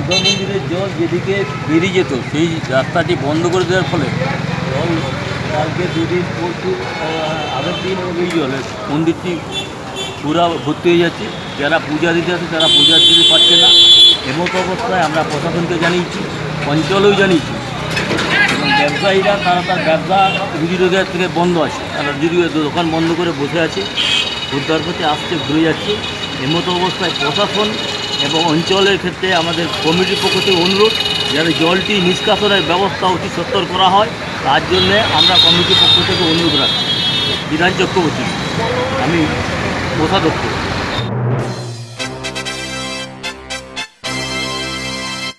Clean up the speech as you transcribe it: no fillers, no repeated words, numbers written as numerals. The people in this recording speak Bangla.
দুর্গা মন্দিরের জল যেদিকে বেরিয়ে যেত সেই রাস্তাটি বন্ধ করে দেওয়ার ফলে জল কালকে দুদিন পরশু আগের দিন এবং এই জলে মন্দিরটি পুরা ভর্তি হয়ে যাচ্ছে। যারা পূজা দিতে আসে তারা পূজা দিতে পারছে না। এমতো অবস্থায় আমরা প্রশাসনকে জানিয়েছি, অঞ্চলেও জানিয়েছি, এবং ব্যবসায়ীরা তারা তার ব্যবসা রুজি রোজগার থেকে বন্ধ আছে, তারা যদি দোকান বন্ধ করে বসে আছে, উদ্ধারপথে আসছে ঘুরে যাচ্ছে। এমতো অবস্থায় প্রশাসন এবং অঞ্চলের ক্ষেত্রে আমাদের কমিটির পক্ষ থেকে অনুরোধ, যাতে জলটি নিষ্কাশনের ব্যবস্থা অতি সত্বর করা হয়, তার জন্যে আমরা কমিটির পক্ষ থেকে অনুরোধ রাখছি। বিধান চক্রবর্তী, আমি কোষাধ্যক্ষ।